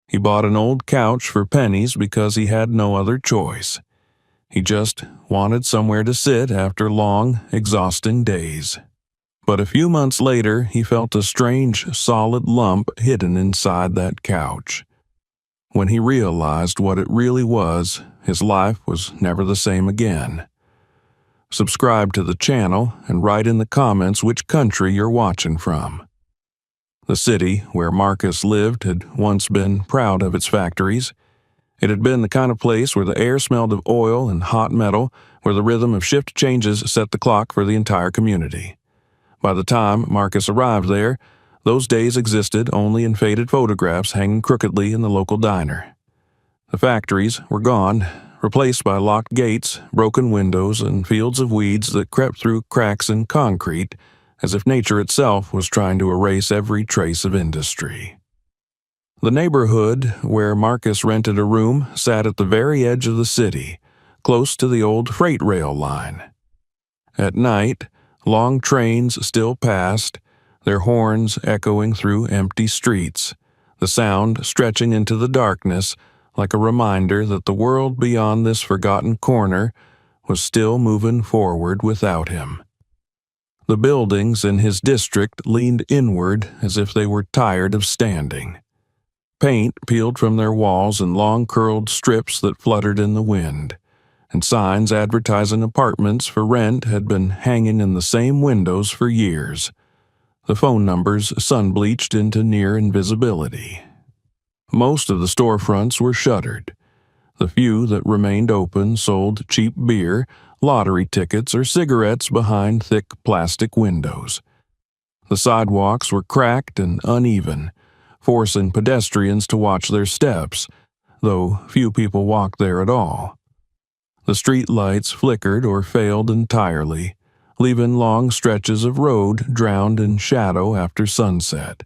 He bought an old couch for pennies because he had no other choice. He just wanted somewhere to sit after long, exhausting days. But a few months later, he felt a strange, solid lump hidden inside that couch. When he realized what it really was, his life was never the same again. Subscribe to the channel and write in the comments which country you're watching from. The city where Marcus lived had once been proud of its factories. It had been the kind of place where the air smelled of oil and hot metal, where the rhythm of shift changes set the clock for the entire community. By the time Marcus arrived there, those days existed only in faded photographs hanging crookedly in the local diner. The factories were gone, replaced by locked gates, broken windows, and fields of weeds that crept through cracks in concrete, as if nature itself was trying to erase every trace of industry. The neighborhood where Marcus rented a room sat at the very edge of the city, close to the old freight rail line. At night, long trains still passed, their horns echoing through empty streets, the sound stretching into the darkness like a reminder that the world beyond this forgotten corner was still moving forward without him. The buildings in his district leaned inward as if they were tired of standing. Paint peeled from their walls in long curled strips that fluttered in the wind, and signs advertising apartments for rent had been hanging in the same windows for years, the phone numbers sun-bleached into near invisibility. Most of the storefronts were shuttered. The few that remained open sold cheap beer, lottery tickets, or cigarettes behind thick plastic windows. The sidewalks were cracked and uneven, forcing pedestrians to watch their steps, though few people walked there at all. The street lights flickered or failed entirely, leaving long stretches of road drowned in shadow after sunset.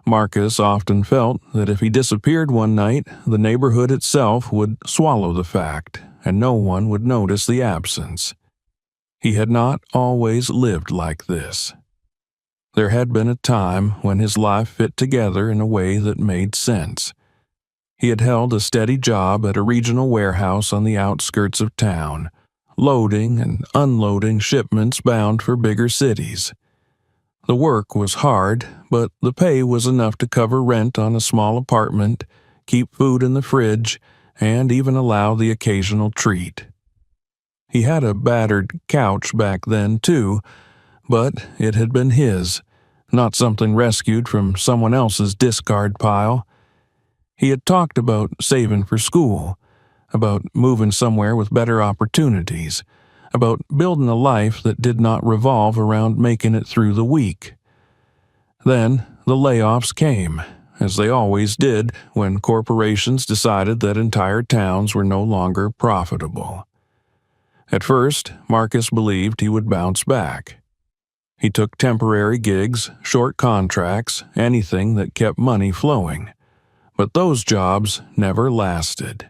Marcus often felt that if he disappeared one night, the neighborhood itself would swallow the fact, and no one would notice the absence. He had not always lived like this. There had been a time when his life fit together in a way that made sense. He had held a steady job at a regional warehouse on the outskirts of town, loading and unloading shipments bound for bigger cities. The work was hard, but the pay was enough to cover rent on a small apartment, keep food in the fridge, and even allow the occasional treat. He had a battered couch back then, too, but it had been his, not something rescued from someone else's discard pile. He had talked about saving for school, about moving somewhere with better opportunities, about building a life that did not revolve around making it through the week. Then the layoffs came, as they always did when corporations decided that entire towns were no longer profitable. At first, Marcus believed he would bounce back. He took temporary gigs, short contracts, anything that kept money flowing. But those jobs never lasted.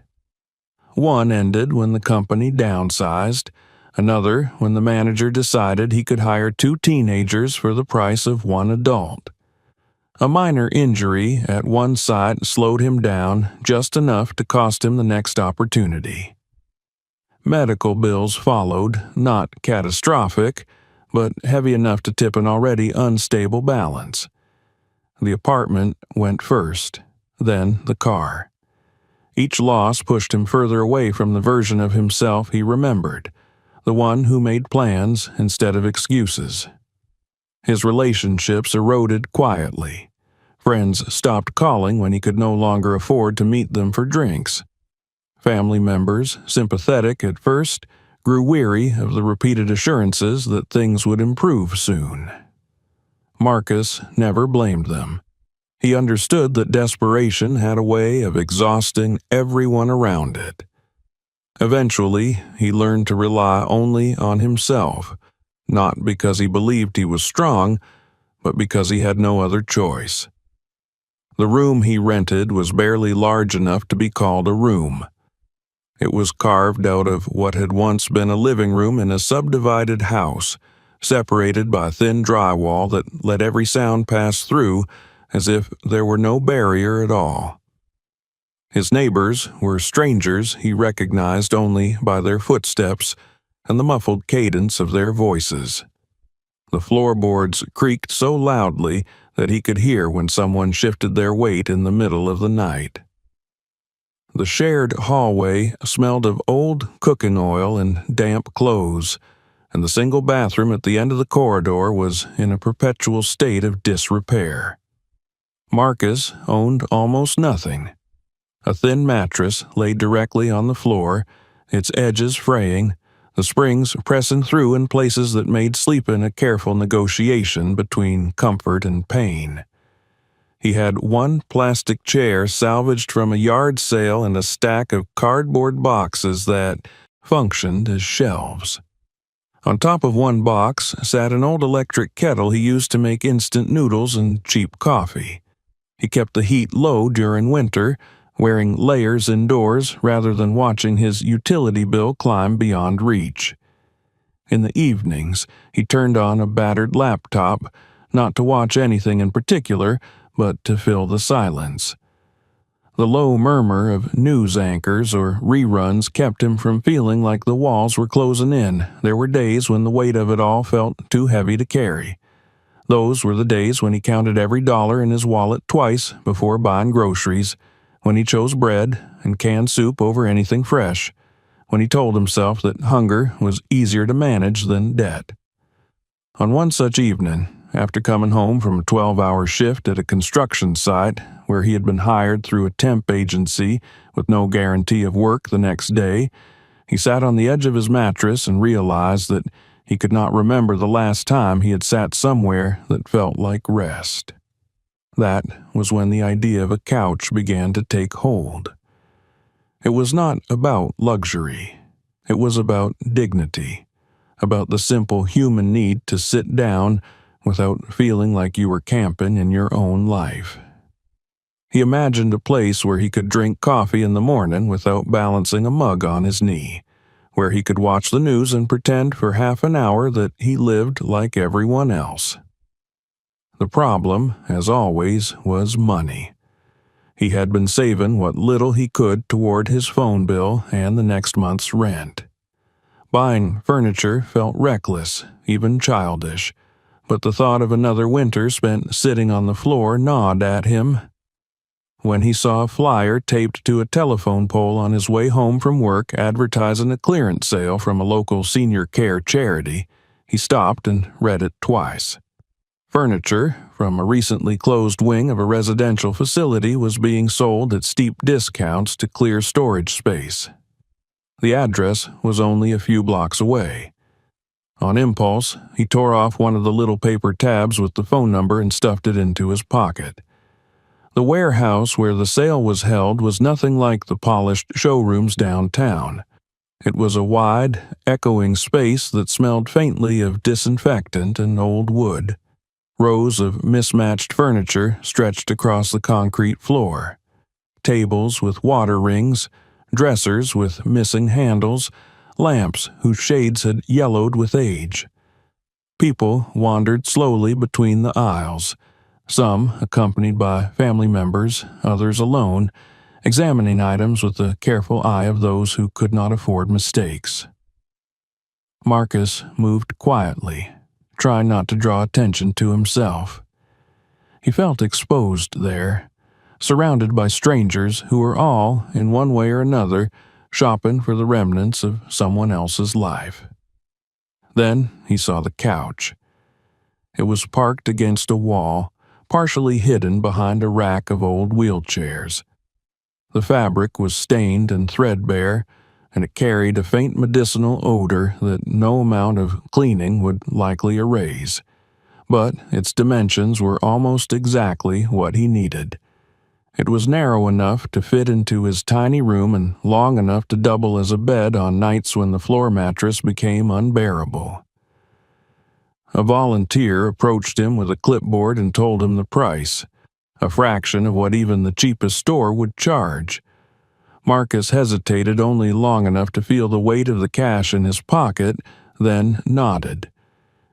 One ended when the company downsized, another when the manager decided he could hire 2 teenagers for the price of 1 adult. A minor injury at one site slowed him down just enough to cost him the next opportunity. Medical bills followed, not catastrophic, but heavy enough to tip an already unstable balance. The apartment went first, then the car. Each loss pushed him further away from the version of himself he remembered, the one who made plans instead of excuses. His relationships eroded quietly. Friends stopped calling when he could no longer afford to meet them for drinks. Family members, sympathetic at first, grew weary of the repeated assurances that things would improve soon. Marcus never blamed them. He understood that desperation had a way of exhausting everyone around it. Eventually, he learned to rely only on himself, not because he believed he was strong, but because he had no other choice. The room he rented was barely large enough to be called a room. It was carved out of what had once been a living room in a subdivided house, separated by thin drywall that let every sound pass through as if there were no barrier at all. His neighbors were strangers he recognized only by their footsteps and the muffled cadence of their voices. The floorboards creaked so loudly that he could hear when someone shifted their weight in the middle of the night. The shared hallway smelled of old cooking oil and damp clothes, and the single bathroom at the end of the corridor was in a perpetual state of disrepair. Marcus owned almost nothing. A thin mattress lay directly on the floor, its edges fraying, the springs pressing through in places that made sleeping a careful negotiation between comfort and pain. He had one plastic chair salvaged from a yard sale and a stack of cardboard boxes that functioned as shelves. On top of one box sat an old electric kettle he used to make instant noodles and cheap coffee. He kept the heat low during winter, wearing layers indoors rather than watching his utility bill climb beyond reach. In the evenings, he turned on a battered laptop, not to watch anything in particular, but to fill the silence. The low murmur of news anchors or reruns kept him from feeling like the walls were closing in. There were days when the weight of it all felt too heavy to carry. Those were the days when he counted every dollar in his wallet twice before buying groceries, when he chose bread and canned soup over anything fresh, when he told himself that hunger was easier to manage than debt. On one such evening, after coming home from a 12-hour shift at a construction site where he had been hired through a temp agency with no guarantee of work the next day, he sat on the edge of his mattress and realized that he could not remember the last time he had sat somewhere that felt like rest. That was when the idea of a couch began to take hold. It was not about luxury. It was about dignity, about the simple human need to sit down without feeling like you were camping in your own life. He imagined a place where he could drink coffee in the morning without balancing a mug on his knee, where he could watch the news and pretend for half an hour that he lived like everyone else. The problem, as always, was money. He had been saving what little he could toward his phone bill and the next month's rent. Buying furniture felt reckless, even childish, but the thought of another winter spent sitting on the floor gnawed at him. When he saw a flyer taped to a telephone pole on his way home from work advertising a clearance sale from a local senior care charity, he stopped and read it twice. Furniture from a recently closed wing of a residential facility was being sold at steep discounts to clear storage space. The address was only a few blocks away. On impulse, he tore off one of the little paper tabs with the phone number and stuffed it into his pocket. The warehouse where the sale was held was nothing like the polished showrooms downtown. It was a wide, echoing space that smelled faintly of disinfectant and old wood. Rows of mismatched furniture stretched across the concrete floor. Tables with water rings, dressers with missing handles, lamps whose shades had yellowed with age. People wandered slowly between the aisles, some accompanied by family members, others alone, examining items with the careful eye of those who could not afford mistakes. Marcus moved quietly, trying not to draw attention to himself. He felt exposed there, surrounded by strangers who were all, in one way or another, shopping for the remnants of someone else's life. Then he saw the couch. It was parked against a wall, partially hidden behind a rack of old wheelchairs. The fabric was stained and threadbare, and it carried a faint medicinal odor that no amount of cleaning would likely erase. But its dimensions were almost exactly what he needed. It was narrow enough to fit into his tiny room and long enough to double as a bed on nights when the floor mattress became unbearable. A volunteer approached him with a clipboard and told him the price, a fraction of what even the cheapest store would charge. Marcus hesitated only long enough to feel the weight of the cash in his pocket, then nodded.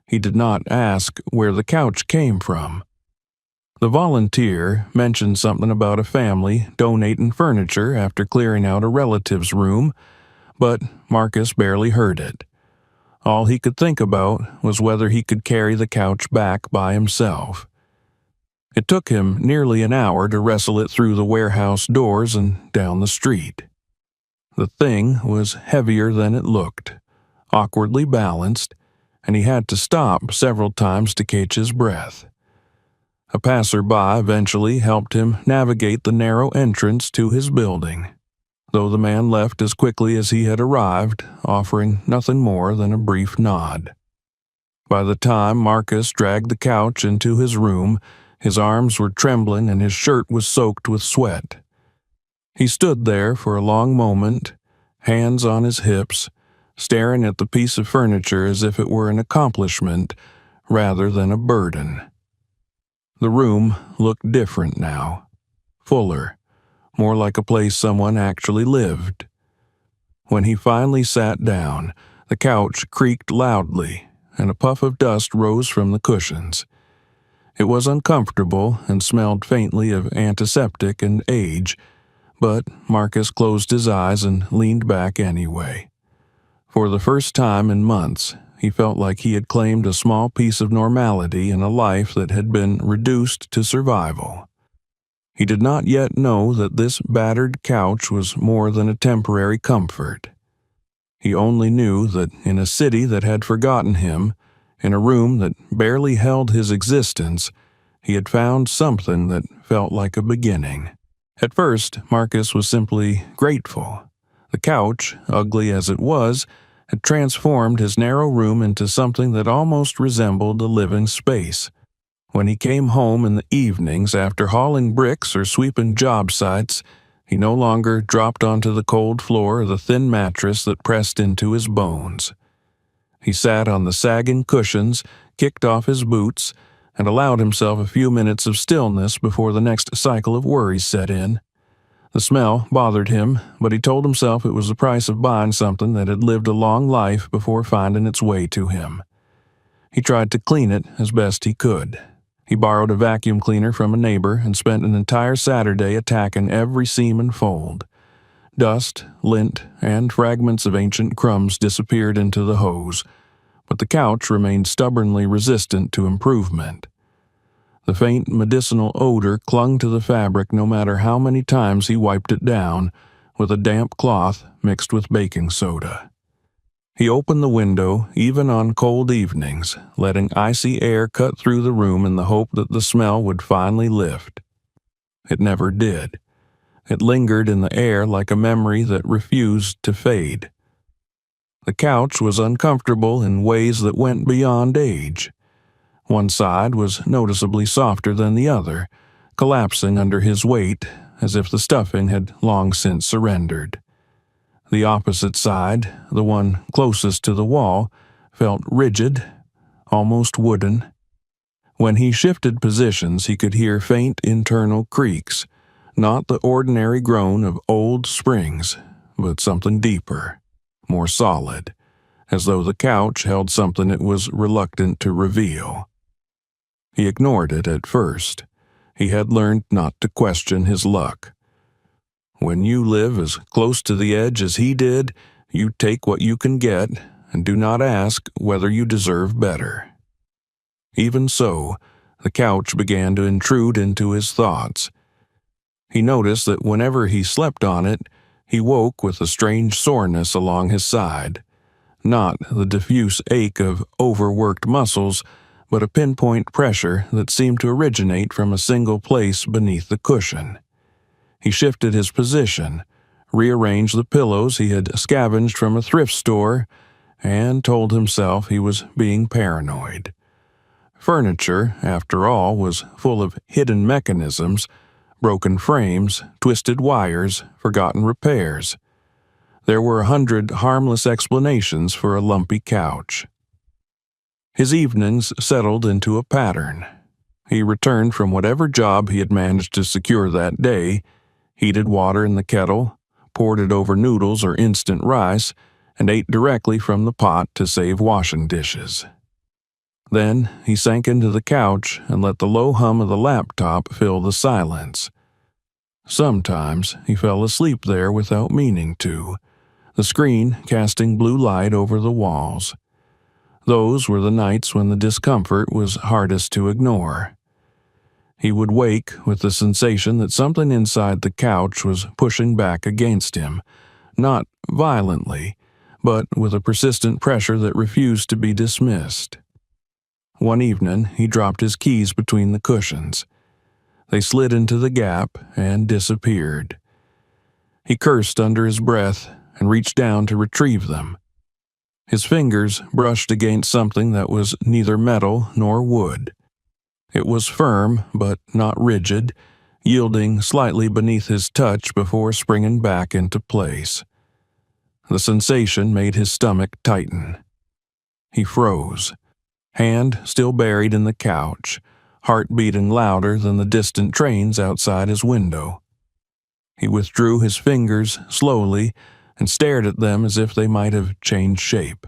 He did not ask where the couch came from. The volunteer mentioned something about a family donating furniture after clearing out a relative's room, but Marcus barely heard it. All he could think about was whether he could carry the couch back by himself. It took him nearly an hour to wrestle it through the warehouse doors and down the street. The thing was heavier than it looked, awkwardly balanced, and he had to stop several times to catch his breath. A passerby eventually helped him navigate the narrow entrance to his building, though the man left as quickly as he had arrived, offering nothing more than a brief nod. By the time Marcus dragged the couch into his room, his arms were trembling and his shirt was soaked with sweat. He stood there for a long moment, hands on his hips, staring at the piece of furniture as if it were an accomplishment rather than a burden. The room looked different now, fuller, more like a place someone actually lived. When he finally sat down, the couch creaked loudly, and a puff of dust rose from the cushions. It was uncomfortable and smelled faintly of antiseptic and age, but Marcus closed his eyes and leaned back anyway. For the first time in months, he felt like he had claimed a small piece of normality in a life that had been reduced to survival. He did not yet know that this battered couch was more than a temporary comfort. He only knew that in a city that had forgotten him, in a room that barely held his existence, he had found something that felt like a beginning. At first, Marcus was simply grateful. The couch, ugly as it was, had transformed his narrow room into something that almost resembled a living space. When he came home in the evenings after hauling bricks or sweeping job sites, he no longer dropped onto the cold floor or the thin mattress that pressed into his bones. He sat on the sagging cushions, kicked off his boots, and allowed himself a few minutes of stillness before the next cycle of worries set in. The smell bothered him, but he told himself it was the price of buying something that had lived a long life before finding its way to him. He tried to clean it as best he could. He borrowed a vacuum cleaner from a neighbor and spent an entire Saturday attacking every seam and fold. Dust, lint, and fragments of ancient crumbs disappeared into the hose, but the couch remained stubbornly resistant to improvement. The faint medicinal odor clung to the fabric no matter how many times he wiped it down with a damp cloth mixed with baking soda. He opened the window even on cold evenings, letting icy air cut through the room in the hope that the smell would finally lift. It never did. It lingered in the air like a memory that refused to fade. The couch was uncomfortable in ways that went beyond age. One side was noticeably softer than the other, collapsing under his weight as if the stuffing had long since surrendered. The opposite side, the one closest to the wall, felt rigid, almost wooden. When he shifted positions, he could hear faint internal creaks, not the ordinary groan of old springs, but something deeper, more solid, as though the couch held something it was reluctant to reveal. He ignored it at first. He had learned not to question his luck. When you live as close to the edge as he did, you take what you can get and do not ask whether you deserve better. Even so, the couch began to intrude into his thoughts. He noticed that whenever he slept on it, he woke with a strange soreness along his side, not the diffuse ache of overworked muscles, but a pinpoint pressure that seemed to originate from a single place beneath the cushion. He shifted his position, rearranged the pillows he had scavenged from a thrift store, and told himself he was being paranoid. Furniture, after all, was full of hidden mechanisms, broken frames, twisted wires, forgotten repairs. There were 100 harmless explanations for a lumpy couch. His evenings settled into a pattern. He returned from whatever job he had managed to secure that day, heated water in the kettle, poured it over noodles or instant rice, and ate directly from the pot to save washing dishes. Then he sank into the couch and let the low hum of the laptop fill the silence. Sometimes he fell asleep there without meaning to, the screen casting blue light over the walls. Those were the nights when the discomfort was hardest to ignore. He would wake with the sensation that something inside the couch was pushing back against him, not violently, but with a persistent pressure that refused to be dismissed. One evening, he dropped his keys between the cushions. They slid into the gap and disappeared. He cursed under his breath and reached down to retrieve them. His fingers brushed against something that was neither metal nor wood. It was firm, but not rigid, yielding slightly beneath his touch before springing back into place. The sensation made his stomach tighten. He froze, hand still buried in the couch, heart beating louder than the distant trains outside his window. He withdrew his fingers slowly and stared at them as if they might have changed shape.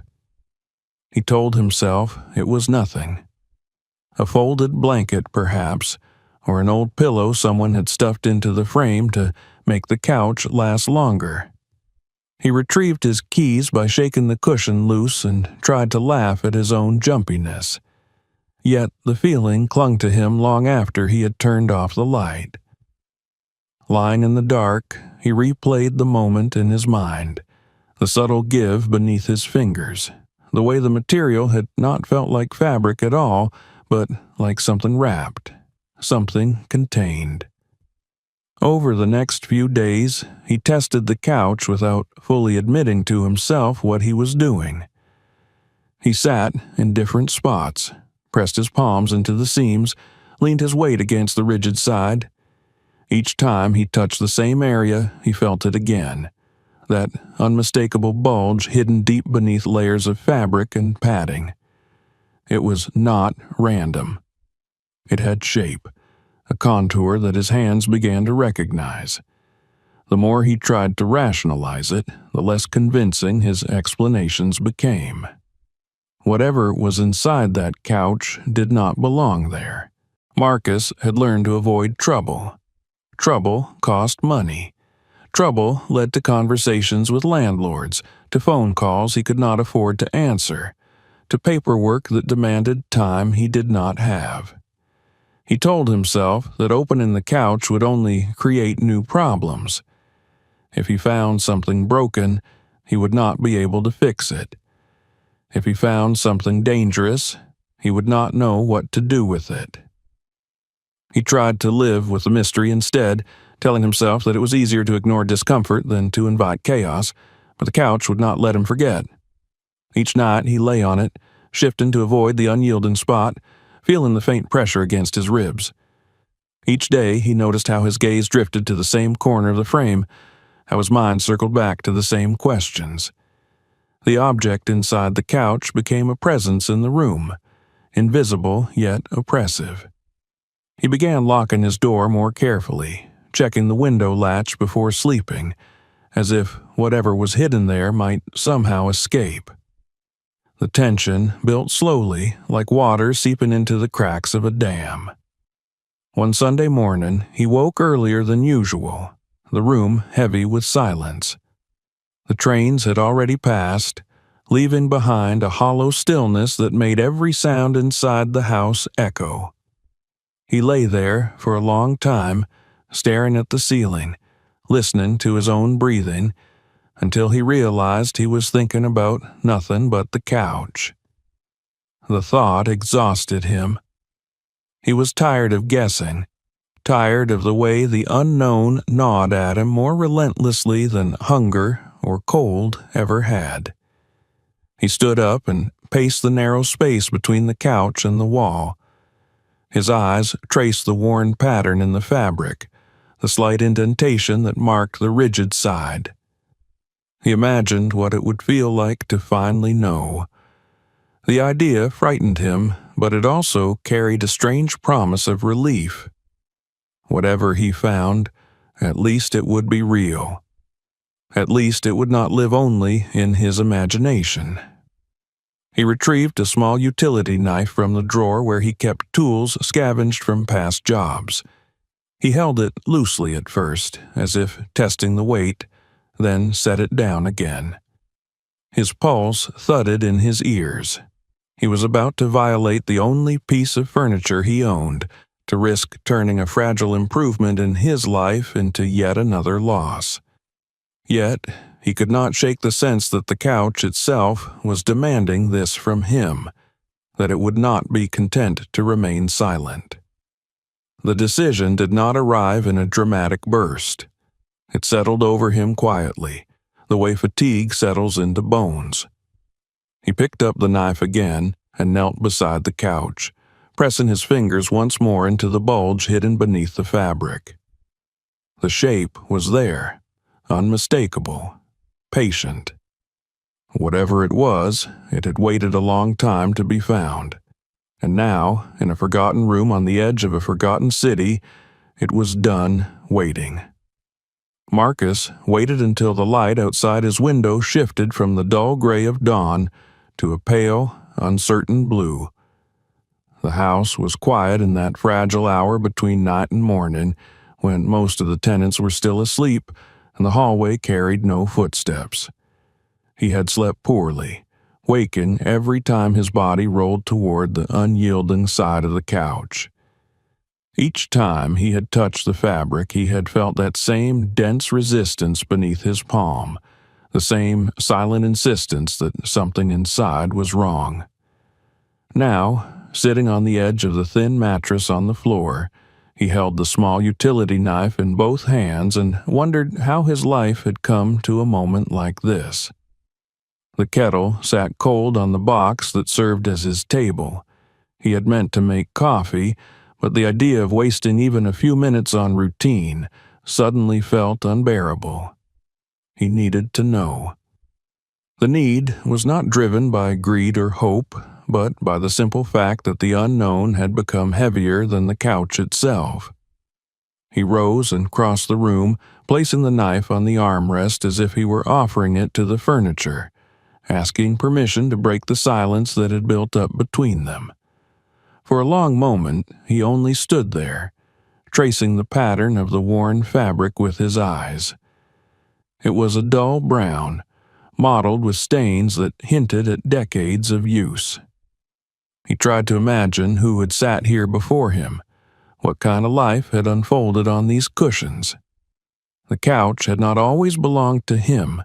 He told himself it was nothing. A folded blanket, perhaps, or an old pillow someone had stuffed into the frame to make the couch last longer. He retrieved his keys by shaking the cushion loose and tried to laugh at his own jumpiness. Yet the feeling clung to him long after he had turned off the light. Lying in the dark, he replayed the moment in his mind, the subtle give beneath his fingers, the way the material had not felt like fabric at all, but like something wrapped, something contained. Over the next few days, he tested the couch without fully admitting to himself what he was doing. He sat in different spots, pressed his palms into the seams, leaned his weight against the rigid side. Each time he touched the same area, he felt it again, that unmistakable bulge hidden deep beneath layers of fabric and padding. It was not random. It had shape, a contour that his hands began to recognize. The more he tried to rationalize it, the less convincing his explanations became. Whatever was inside that couch did not belong there. Marcus had learned to avoid trouble. Trouble cost money. Trouble led to conversations with landlords, to phone calls he could not afford to answer, to paperwork that demanded time he did not have. He told himself that opening the couch would only create new problems. If he found something broken, he would not be able to fix it. If he found something dangerous, he would not know what to do with it. He tried to live with the mystery instead, telling himself that it was easier to ignore discomfort than to invite chaos, but the couch would not let him forget. Each night he lay on it, shifting to avoid the unyielding spot, feeling the faint pressure against his ribs. Each day he noticed how his gaze drifted to the same corner of the frame, how his mind circled back to the same questions. The object inside the couch became a presence in the room, invisible yet oppressive. He began locking his door more carefully, checking the window latch before sleeping, as if whatever was hidden there might somehow escape. The tension built slowly, like water seeping into the cracks of a dam. One Sunday morning, he woke earlier than usual, the room heavy with silence. The trains had already passed, leaving behind a hollow stillness that made every sound inside the house echo. He lay there for a long time, staring at the ceiling, listening to his own breathing, until he realized he was thinking about nothing but the couch. The thought exhausted him. He was tired of guessing, tired of the way the unknown gnawed at him more relentlessly than hunger or cold ever had. He stood up and paced the narrow space between the couch and the wall. His eyes traced the worn pattern in the fabric, the slight indentation that marked the rigid side. He imagined what it would feel like to finally know. The idea frightened him, but it also carried a strange promise of relief. Whatever he found, at least it would be real. At least it would not live only in his imagination. He retrieved a small utility knife from the drawer where he kept tools scavenged from past jobs. He held it loosely at first, as if testing the weight, then set it down again. His pulse thudded in his ears. He was about to violate the only piece of furniture he owned, to risk turning a fragile improvement in his life into yet another loss. Yet, he could not shake the sense that the couch itself was demanding this from him, that it would not be content to remain silent. The decision did not arrive in a dramatic burst. It settled over him quietly, the way fatigue settles into bones. He picked up the knife again and knelt beside the couch, pressing his fingers once more into the bulge hidden beneath the fabric. The shape was there, unmistakable, patient. Whatever it was, it had waited a long time to be found. And now, in a forgotten room on the edge of a forgotten city, it was done waiting. Marcus waited until the light outside his window shifted from the dull gray of dawn to a pale, uncertain blue. The house was quiet in that fragile hour between night and morning, when most of the tenants were still asleep and the hallway carried no footsteps. He had slept poorly, waking every time his body rolled toward the unyielding side of the couch. Each time he had touched the fabric, he had felt that same dense resistance beneath his palm, the same silent insistence that something inside was wrong. Now, sitting on the edge of the thin mattress on the floor, he held the small utility knife in both hands and wondered how his life had come to a moment like this. The kettle sat cold on the box that served as his table. He had meant to make coffee, but the idea of wasting even a few minutes on routine suddenly felt unbearable. He needed to know. The need was not driven by greed or hope, but by the simple fact that the unknown had become heavier than the couch itself. He rose and crossed the room, placing the knife on the armrest as if he were offering it to the furniture, asking permission to break the silence that had built up between them. For a long moment, he only stood there, tracing the pattern of the worn fabric with his eyes. It was a dull brown, mottled with stains that hinted at decades of use. He tried to imagine who had sat here before him, what kind of life had unfolded on these cushions. The couch had not always belonged to him.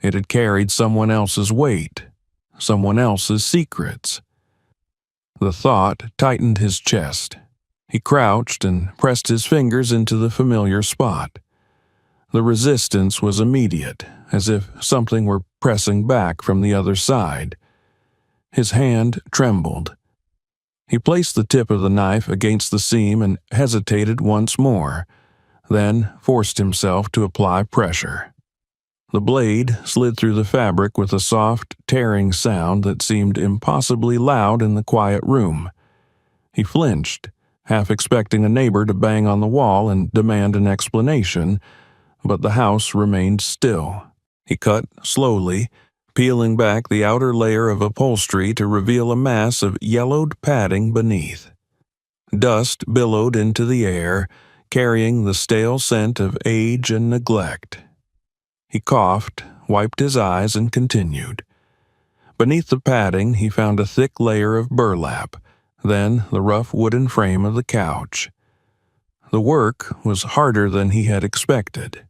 It had carried someone else's weight, someone else's secrets. The thought tightened his chest. He crouched and pressed his fingers into the familiar spot. The resistance was immediate, as if something were pressing back from the other side. His hand trembled. He placed the tip of the knife against the seam and hesitated once more, then forced himself to apply pressure. The blade slid through the fabric with a soft, tearing sound that seemed impossibly loud in the quiet room. He flinched, half expecting a neighbor to bang on the wall and demand an explanation, but the house remained still. He cut slowly, peeling back the outer layer of upholstery to reveal a mass of yellowed padding beneath. Dust billowed into the air, carrying the stale scent of age and neglect. He coughed, wiped his eyes, and continued. Beneath the padding, he found a thick layer of burlap, then the rough wooden frame of the couch. The work was harder than he had expected.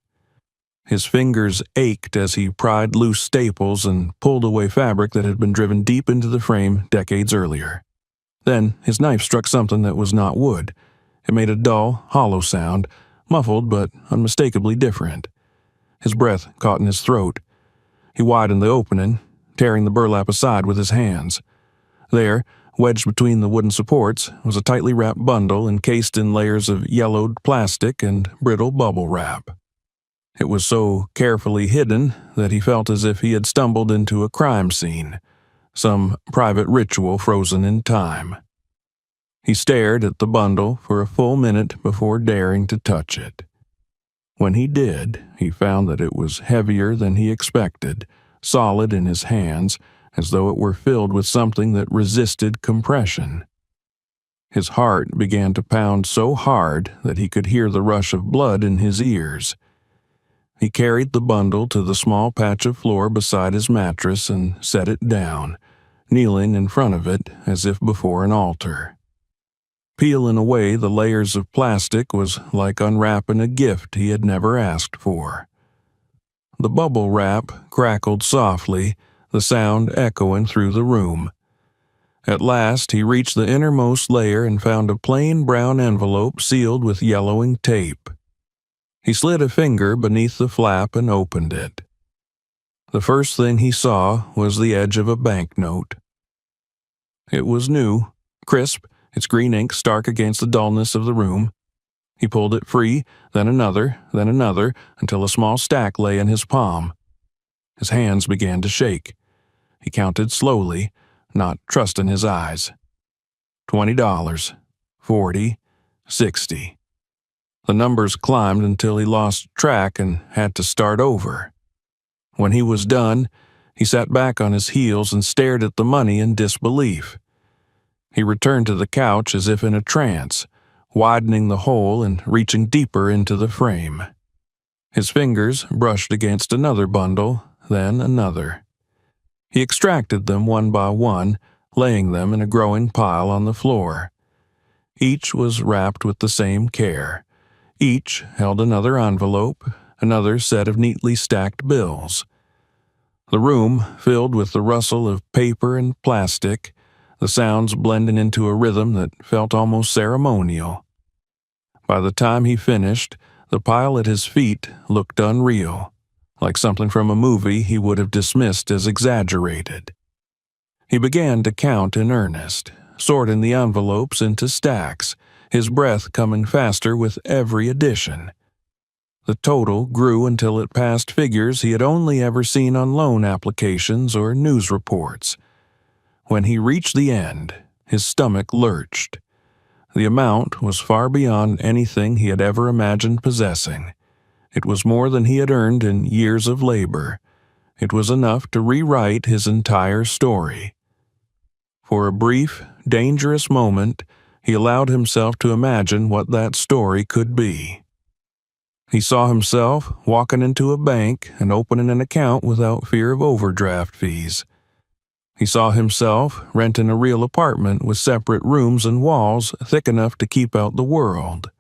His fingers ached as he pried loose staples and pulled away fabric that had been driven deep into the frame decades earlier. Then his knife struck something that was not wood. It made a dull, hollow sound, muffled but unmistakably different. His breath caught in his throat. He widened the opening, tearing the burlap aside with his hands. There, wedged between the wooden supports, was a tightly wrapped bundle encased in layers of yellowed plastic and brittle bubble wrap. It was so carefully hidden that he felt as if he had stumbled into a crime scene, some private ritual frozen in time. He stared at the bundle for a full minute before daring to touch it. When he did, he found that it was heavier than he expected, solid in his hands, as though it were filled with something that resisted compression. His heart began to pound so hard that he could hear the rush of blood in his ears. He carried the bundle to the small patch of floor beside his mattress and set it down, kneeling in front of it as if before an altar. Peeling away the layers of plastic was like unwrapping a gift he had never asked for. The bubble wrap crackled softly, the sound echoing through the room. At last he reached the innermost layer and found a plain brown envelope sealed with yellowing tape. He slid a finger beneath the flap and opened it. The first thing he saw was the edge of a banknote. It was new, crisp, its green ink stark against the dullness of the room. He pulled it free, then another, until a small stack lay in his palm. His hands began to shake. He counted slowly, not trusting his eyes. $20, $40, $60. The numbers climbed until he lost track and had to start over. When he was done, he sat back on his heels and stared at the money in disbelief. He returned to the couch as if in a trance, widening the hole and reaching deeper into the frame. His fingers brushed against another bundle, then another. He extracted them one by one, laying them in a growing pile on the floor. Each was wrapped with the same care. Each held another envelope, another set of neatly stacked bills. The room filled with the rustle of paper and plastic, the sounds blending into a rhythm that felt almost ceremonial. By the time he finished, the pile at his feet looked unreal, like something from a movie he would have dismissed as exaggerated. He began to count in earnest, sorting the envelopes into stacks, his breath coming faster with every addition. The total grew until it passed figures he had only ever seen on loan applications or news reports. When he reached the end, his stomach lurched. The amount was far beyond anything he had ever imagined possessing. It was more than he had earned in years of labor. It was enough to rewrite his entire story. For a brief, dangerous moment, he allowed himself to imagine what that story could be. He saw himself walking into a bank and opening an account without fear of overdraft fees. He saw himself renting a real apartment with separate rooms and walls thick enough to keep out the world.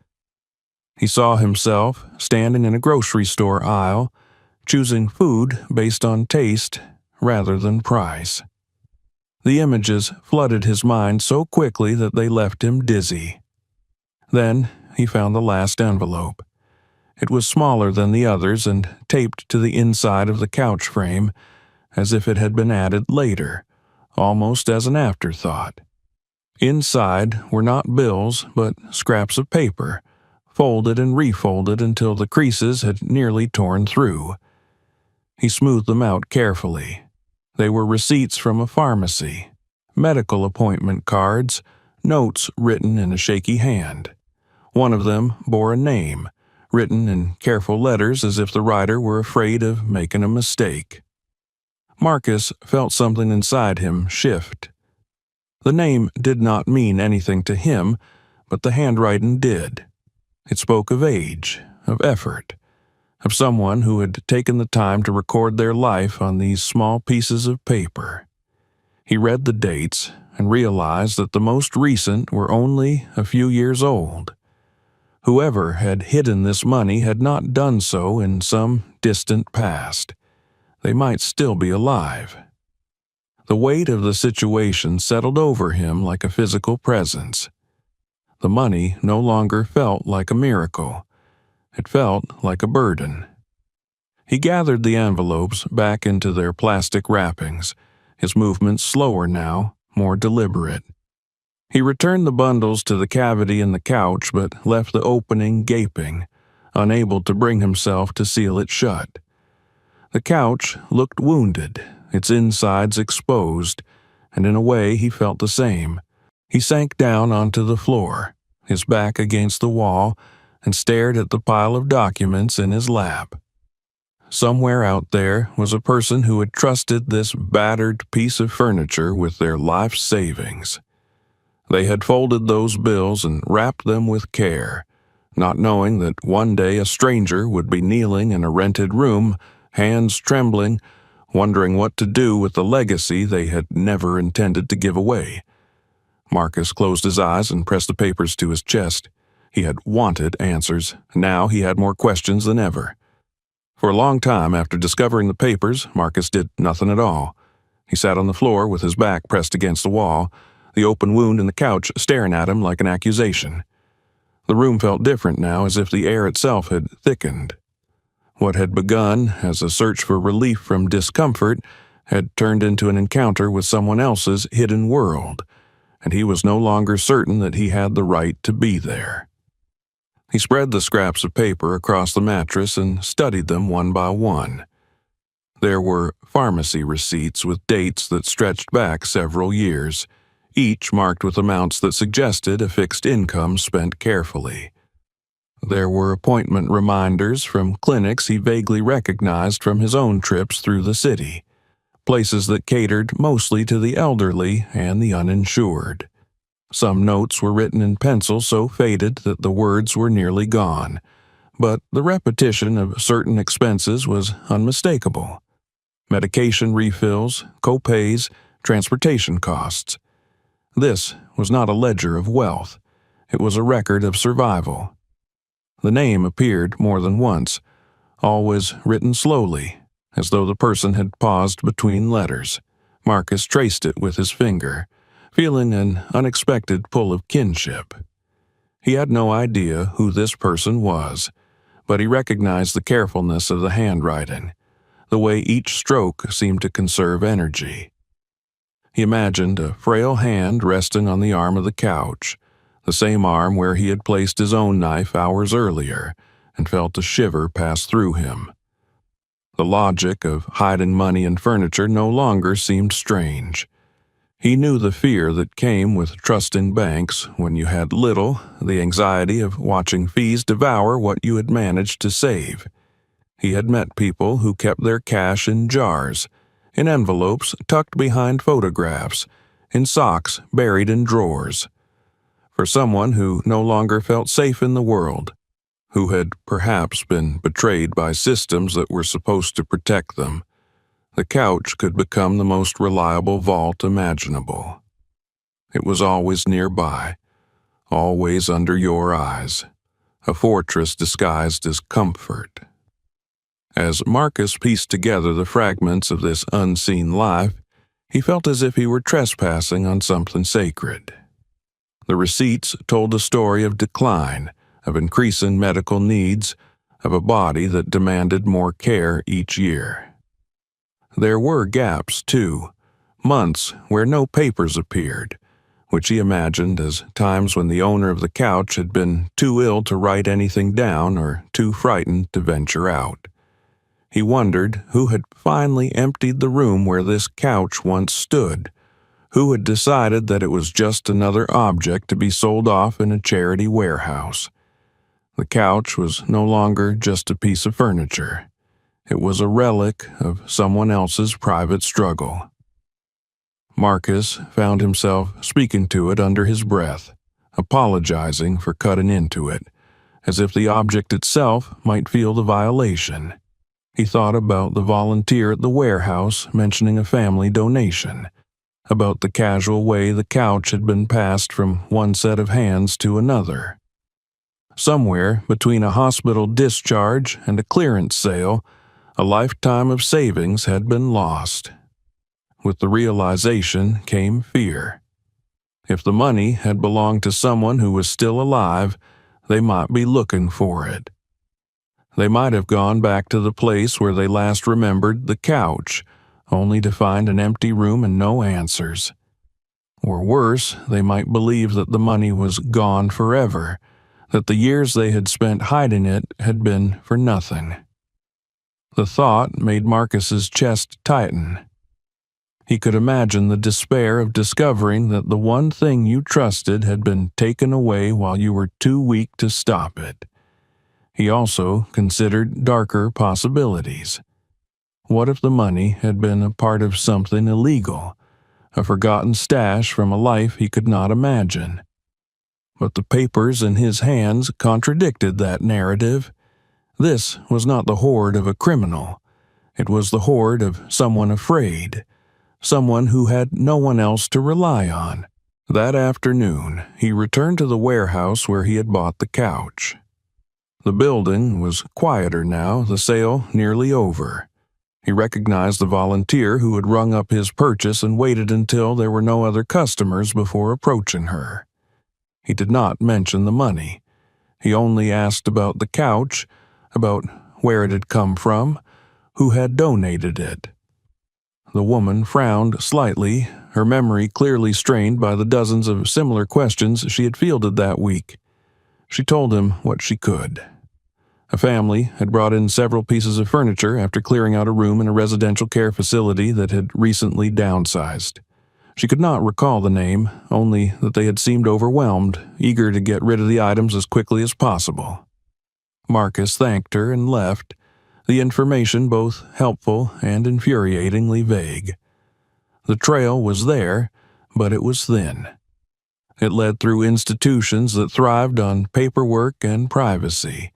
He saw himself standing in a grocery store aisle, choosing food based on taste rather than price. The images flooded his mind so quickly that they left him dizzy. Then he found the last envelope. It was smaller than the others and taped to the inside of the couch frame, as if it had been added later, almost as an afterthought. Inside were not bills, but scraps of paper, folded and refolded until the creases had nearly torn through. He smoothed them out carefully. They were receipts from a pharmacy, medical appointment cards, notes written in a shaky hand. One of them bore a name, written in careful letters as if the writer were afraid of making a mistake. Marcus felt something inside him shift. The name did not mean anything to him, but the handwriting did. It spoke of age, of effort, of someone who had taken the time to record their life on these small pieces of paper. He read the dates and realized that the most recent were only a few years old. Whoever had hidden this money had not done so in some distant past. They might still be alive. The weight of the situation settled over him like a physical presence. The money no longer felt like a miracle. It felt like a burden. He gathered the envelopes back into their plastic wrappings, his movements slower now, more deliberate. He returned the bundles to the cavity in the couch but left the opening gaping, unable to bring himself to seal it shut. The couch looked wounded, its insides exposed, and in a way he felt the same. He sank down onto the floor, his back against the wall, and stared at the pile of documents in his lap. somewhere out there was a person who had trusted this battered piece of furniture with their life savings. They had folded those bills and wrapped them with care, not knowing that one day a stranger would be kneeling in a rented room, hands trembling, wondering what to do with the legacy they had never intended to give away. Marcus closed his eyes and pressed the papers to his chest. He had wanted answers. Now he had more questions than ever. For a long time after discovering the papers, Marcus did nothing at all. He sat on the floor with his back pressed against the wall, the open wound in the couch staring at him like an accusation. The room felt different now, as if the air itself had thickened. What had begun as a search for relief from discomfort had turned into an encounter with someone else's hidden world, and he was no longer certain that he had the right to be there. He spread the scraps of paper across the mattress and studied them one by one. There were pharmacy receipts with dates that stretched back several years, each marked with amounts that suggested a fixed income spent carefully. There were appointment reminders from clinics he vaguely recognized from his own trips through the city, places that catered mostly to the elderly and the uninsured. Some notes were written in pencil so faded that the words were nearly gone, but the repetition of certain expenses was unmistakable. Medication refills, co-pays, transportation costs. This was not a ledger of wealth. It was a record of survival. The name appeared more than once, always written slowly, as though the person had paused between letters. Marcus traced it with his finger, feeling an unexpected pull of kinship. He had no idea who this person was, but he recognized the carefulness of the handwriting, the way each stroke seemed to conserve energy. He imagined a frail hand resting on the arm of the couch, the same arm where he had placed his own knife hours earlier, and felt a shiver pass through him. The logic of hiding money and furniture no longer seemed strange. He knew the fear that came with trusting banks when you had little, the anxiety of watching fees devour what you had managed to save. He had met people who kept their cash in jars, in envelopes tucked behind photographs, in socks buried in drawers. For someone who no longer felt safe in the world, who had perhaps been betrayed by systems that were supposed to protect them, the couch could become the most reliable vault imaginable. It was always nearby, always under your eyes, a fortress disguised as comfort. As Marcus pieced together the fragments of this unseen life, he felt as if he were trespassing on something sacred. The receipts told a story of decline, of increasing medical needs, of a body that demanded more care each year. There were gaps, too, months where no papers appeared, which he imagined as times when the owner of the couch had been too ill to write anything down or too frightened to venture out. He wondered who had finally emptied the room where this couch once stood, who had decided that it was just another object to be sold off in a charity warehouse. The couch was no longer just a piece of furniture. It was a relic of someone else's private struggle. Marcus found himself speaking to it under his breath, apologizing for cutting into it, as if the object itself might feel the violation. He thought about the volunteer at the warehouse mentioning a family donation, about the casual way the couch had been passed from one set of hands to another. Somewhere between a hospital discharge and a clearance sale, a lifetime of savings had been lost. With the realization came fear. If the money had belonged to someone who was still alive, they might be looking for it. They might have gone back to the place where they last remembered the couch, only to find an empty room and no answers. Or worse, they might believe that the money was gone forever, that the years they had spent hiding it had been for nothing. The thought made Marcus's chest tighten. He could imagine the despair of discovering that the one thing you trusted had been taken away while you were too weak to stop it. He also considered darker possibilities. What if the money had been a part of something illegal, a forgotten stash from a life he could not imagine? But the papers in his hands contradicted that narrative. This was not the hoard of a criminal. It was the hoard of someone afraid, someone who had no one else to rely on. That afternoon, he returned to the warehouse where he had bought the couch. The building was quieter now, the sale nearly over. He recognized the volunteer who had rung up his purchase and waited until there were no other customers before approaching her. He did not mention the money. He only asked about the couch, about where it had come from, who had donated it. The woman frowned slightly, her memory clearly strained by the dozens of similar questions she had fielded that week. She told him what she could. A family had brought in several pieces of furniture after clearing out a room in a residential care facility that had recently downsized. She could not recall the name, only that they had seemed overwhelmed, eager to get rid of the items as quickly as possible. Marcus thanked her and left, the information both helpful and infuriatingly vague. The trail was there, but it was thin. It led through institutions that thrived on paperwork and privacy,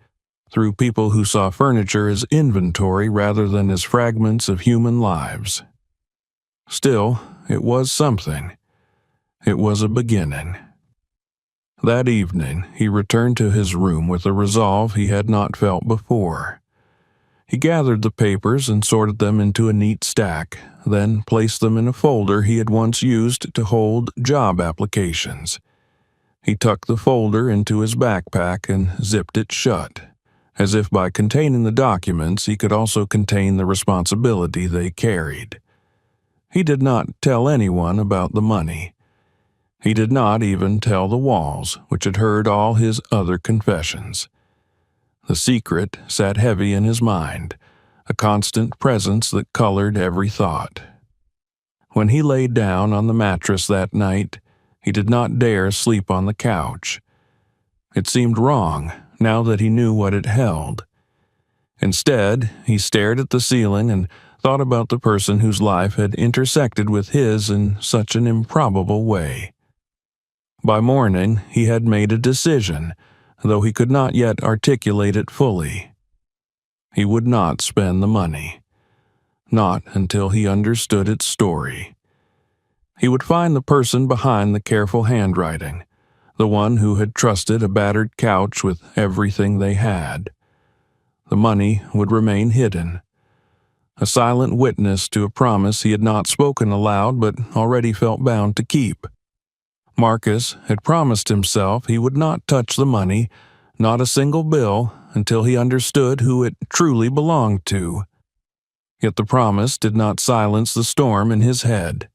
through people who saw furniture as inventory rather than as fragments of human lives. Still, it was something. It was a beginning. That evening, he returned to his room with a resolve he had not felt before. He gathered the papers and sorted them into a neat stack, then placed them in a folder he had once used to hold job applications. He tucked the folder into his backpack and zipped it shut, as if by containing the documents he could also contain the responsibility they carried. He did not tell anyone about the money. He did not even tell the walls, which had heard all his other confessions. The secret sat heavy in his mind, a constant presence that colored every thought. When he lay down on the mattress that night, he did not dare sleep on the couch. It seemed wrong, now that he knew what it held. Instead, he stared at the ceiling and thought about the person whose life had intersected with his in such an improbable way. By morning, he had made a decision, though he could not yet articulate it fully. He would not spend the money. Not until he understood its story. He would find the person behind the careful handwriting, the one who had trusted a battered couch with everything they had. The money would remain hidden, a silent witness to a promise he had not spoken aloud but already felt bound to keep. Marcus had promised himself he would not touch the money, not a single bill, until he understood who it truly belonged to. Yet the promise did not silence the storm in his head.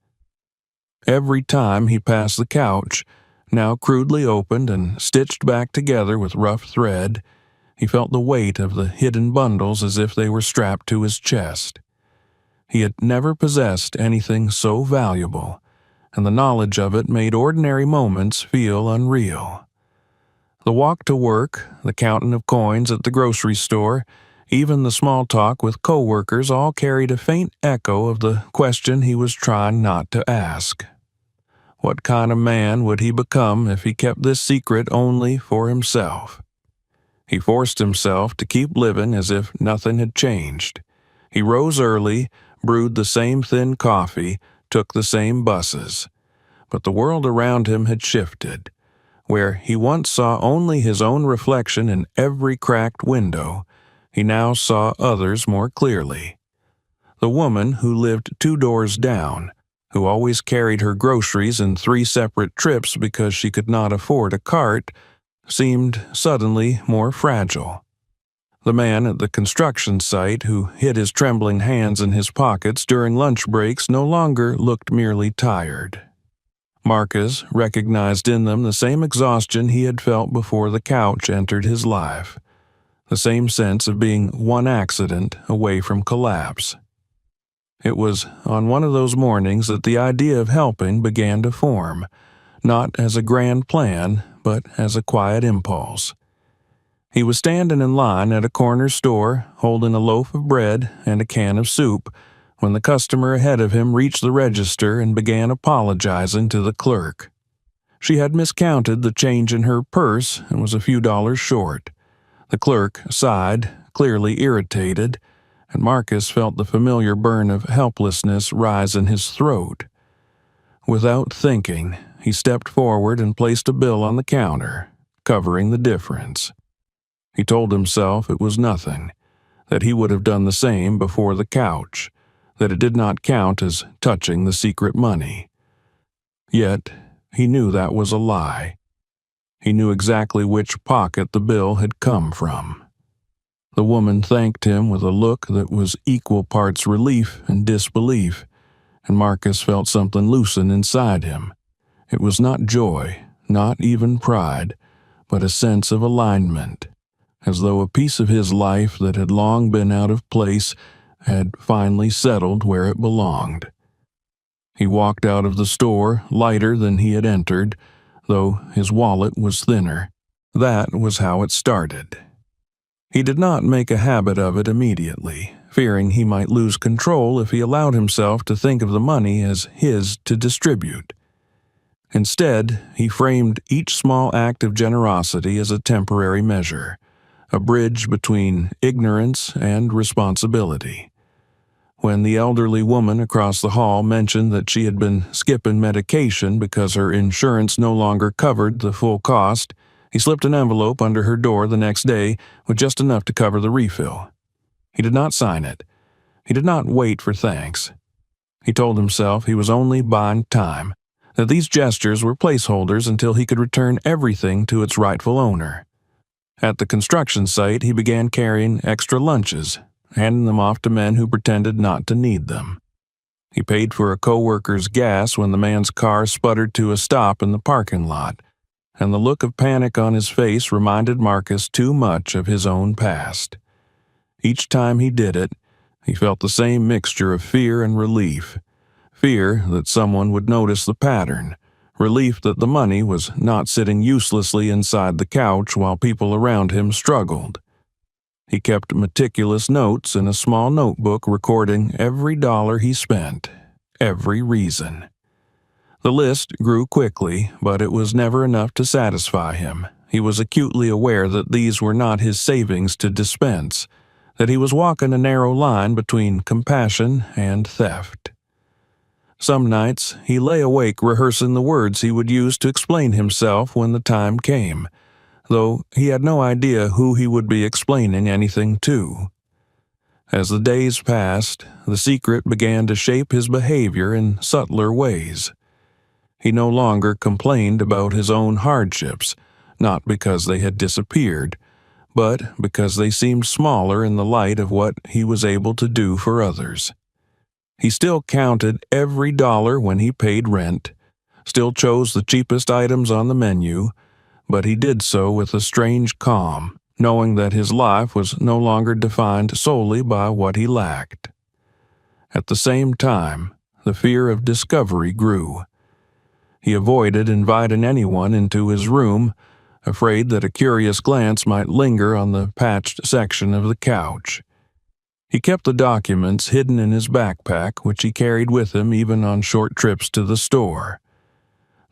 Every time he passed the couch, now crudely opened and stitched back together with rough thread, he felt the weight of the hidden bundles as if they were strapped to his chest. He had never possessed anything so valuable, and the knowledge of it made ordinary moments feel unreal. The walk to work, the counting of coins at the grocery store, even the small talk with coworkers all carried a faint echo of the question he was trying not to ask. What kind of man would he become if he kept this secret only for himself? He forced himself to keep living as if nothing had changed. He rose early, brewed the same thin coffee, took the same buses. But the world around him had shifted. Where he once saw only his own reflection in every cracked window, he now saw others more clearly. The woman who lived 2 doors down, who always carried her groceries in 3 separate trips because she could not afford a cart, seemed suddenly more fragile. The man at the construction site who hid his trembling hands in his pockets during lunch breaks no longer looked merely tired. Marcus recognized in them the same exhaustion he had felt before the couch entered his life, the same sense of being one accident away from collapse. It was on one of those mornings that the idea of helping began to form, not as a grand plan, but as a quiet impulse. He was standing in line at a corner store, holding a loaf of bread and a can of soup, when the customer ahead of him reached the register and began apologizing to the clerk. She had miscounted the change in her purse and was a few dollars short. The clerk sighed, clearly irritated, and Marcus felt the familiar burn of helplessness rise in his throat. Without thinking, he stepped forward and placed a bill on the counter, covering the difference. He told himself it was nothing, that he would have done the same before the couch, that it did not count as touching the secret money. Yet, he knew that was a lie. He knew exactly which pocket the bill had come from. The woman thanked him with a look that was equal parts relief and disbelief, and Marcus felt something loosen inside him. It was not joy, not even pride, but a sense of alignment, as though a piece of his life that had long been out of place had finally settled where it belonged. He walked out of the store lighter than he had entered, though his wallet was thinner. That was how it started. He did not make a habit of it immediately, fearing he might lose control if he allowed himself to think of the money as his to distribute. Instead, he framed each small act of generosity as a temporary measure, a bridge between ignorance and responsibility. When the elderly woman across the hall mentioned that she had been skipping medication because her insurance no longer covered the full cost, he slipped an envelope under her door the next day with just enough to cover the refill. He did not sign it. He did not wait for thanks. He told himself he was only buying time, that these gestures were placeholders until he could return everything to its rightful owner. At the construction site, he began carrying extra lunches, handing them off to men who pretended not to need them. He paid for a co-worker's gas when the man's car sputtered to a stop in the parking lot, and the look of panic on his face reminded Marcus too much of his own past. Each time he did it, he felt the same mixture of fear and relief. Fear that someone would notice the pattern, relief that the money was not sitting uselessly inside the couch while people around him struggled. He kept meticulous notes in a small notebook recording every dollar he spent, every reason. The list grew quickly, but it was never enough to satisfy him. He was acutely aware that these were not his savings to dispense, that he was walking a narrow line between compassion and theft. Some nights he lay awake rehearsing the words he would use to explain himself when the time came, though he had no idea who he would be explaining anything to. As the days passed, the secret began to shape his behavior in subtler ways. He no longer complained about his own hardships, not because they had disappeared, but because they seemed smaller in the light of what he was able to do for others. He still counted every dollar when he paid rent, still chose the cheapest items on the menu, but he did so with a strange calm, knowing that his life was no longer defined solely by what he lacked. At the same time, the fear of discovery grew. He avoided inviting anyone into his room, afraid that a curious glance might linger on the patched section of the couch. He kept the documents hidden in his backpack, which he carried with him even on short trips to the store.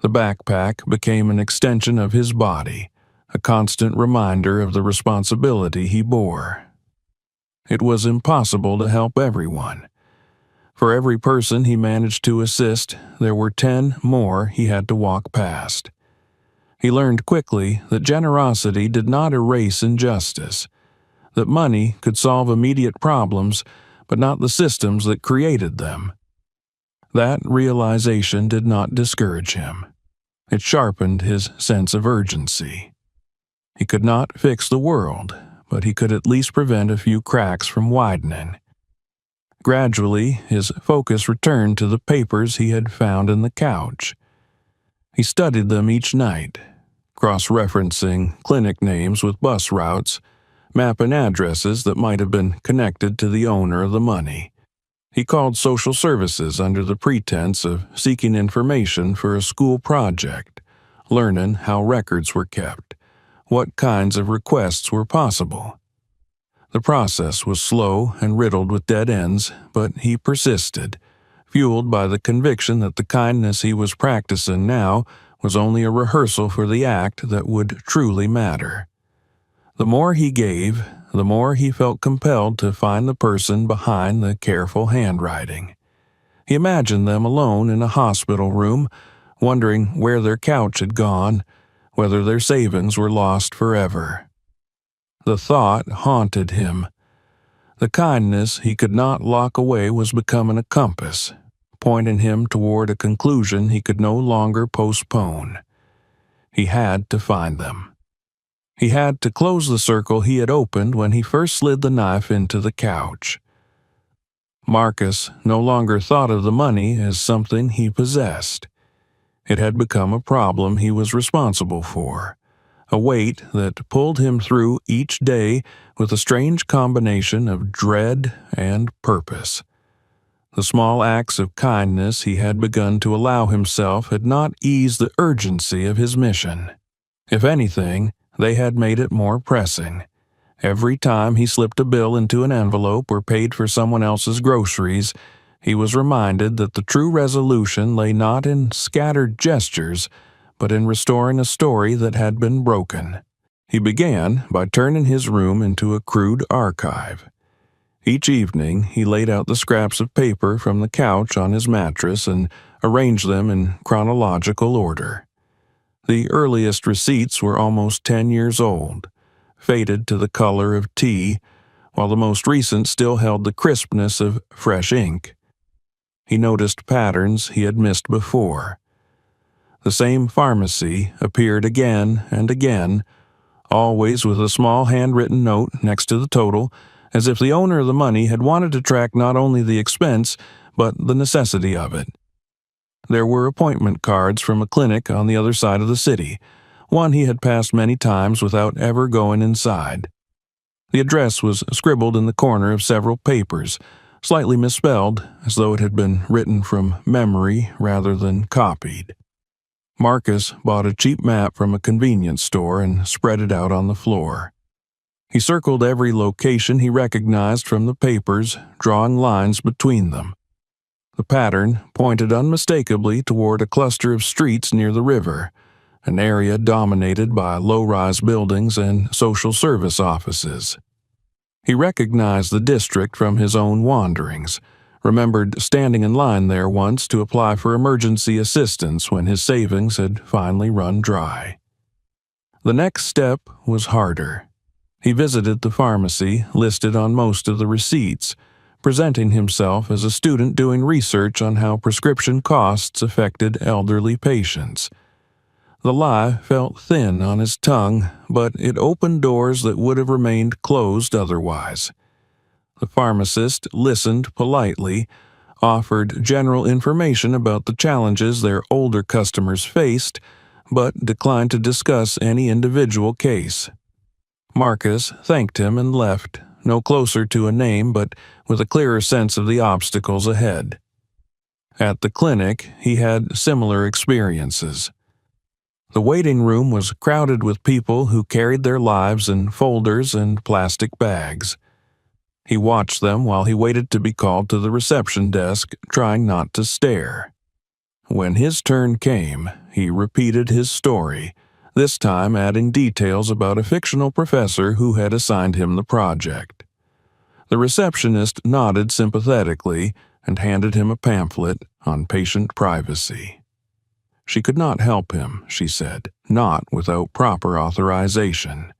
The backpack became an extension of his body, a constant reminder of the responsibility he bore. It was impossible to help everyone. For every person he managed to assist, there were 10 more he had to walk past. He learned quickly that generosity did not erase injustice, that money could solve immediate problems, but not the systems that created them. That realization did not discourage him. It sharpened his sense of urgency. He could not fix the world, but he could at least prevent a few cracks from widening. Gradually, his focus returned to the papers he had found in the couch. He studied them each night, cross-referencing clinic names with bus routes, mapping addresses that might have been connected to the owner of the money. He called social services under the pretense of seeking information for a school project, learning how records were kept, what kinds of requests were possible. The process was slow and riddled with dead ends, but he persisted, fueled by the conviction that the kindness he was practicing now was only a rehearsal for the act that would truly matter. The more he gave, the more he felt compelled to find the person behind the careful handwriting. He imagined them alone in a hospital room, wondering where their couch had gone, whether their savings were lost forever. The thought haunted him. The kindness he could not lock away was becoming a compass, pointing him toward a conclusion he could no longer postpone. He had to find them. He had to close the circle he had opened when he first slid the knife into the couch. Marcus no longer thought of the money as something he possessed. It had become a problem he was responsible for, a weight that pulled him through each day with a strange combination of dread and purpose. The small acts of kindness he had begun to allow himself had not eased the urgency of his mission. If anything, they had made it more pressing. Every time he slipped a bill into an envelope or paid for someone else's groceries, he was reminded that the true resolution lay not in scattered gestures, but in restoring a story that had been broken. He began by turning his room into a crude archive. Each evening, he laid out the scraps of paper from the couch on his mattress and arranged them in chronological order. The earliest receipts were almost 10 years old, faded to the color of tea, while the most recent still held the crispness of fresh ink. He noticed patterns he had missed before. The same pharmacy appeared again and again, always with a small handwritten note next to the total, as if the owner of the money had wanted to track not only the expense, but the necessity of it. There were appointment cards from a clinic on the other side of the city, one he had passed many times without ever going inside. The address was scribbled in the corner of several papers, slightly misspelled, as though it had been written from memory rather than copied. Marcus bought a cheap map from a convenience store and spread it out on the floor. He circled every location he recognized from the papers, drawing lines between them. The pattern pointed unmistakably toward a cluster of streets near the river, an area dominated by low-rise buildings and social service offices. He recognized the district from his own wanderings, remembered standing in line there once to apply for emergency assistance when his savings had finally run dry. The next step was harder. He visited the pharmacy listed on most of the receipts, presenting himself as a student doing research on how prescription costs affected elderly patients. The lie felt thin on his tongue, but it opened doors that would have remained closed otherwise. The pharmacist listened politely, offered general information about the challenges their older customers faced, but declined to discuss any individual case. Marcus thanked him and left, no closer to a name but with a clearer sense of the obstacles ahead. At the clinic, he had similar experiences. The waiting room was crowded with people who carried their lives in folders and plastic bags. He watched them while he waited to be called to the reception desk, trying not to stare. When his turn came, he repeated his story, this time adding details about a fictional professor who had assigned him the project. The receptionist nodded sympathetically and handed him a pamphlet on patient privacy. She could not help him, she said, not without proper authorization.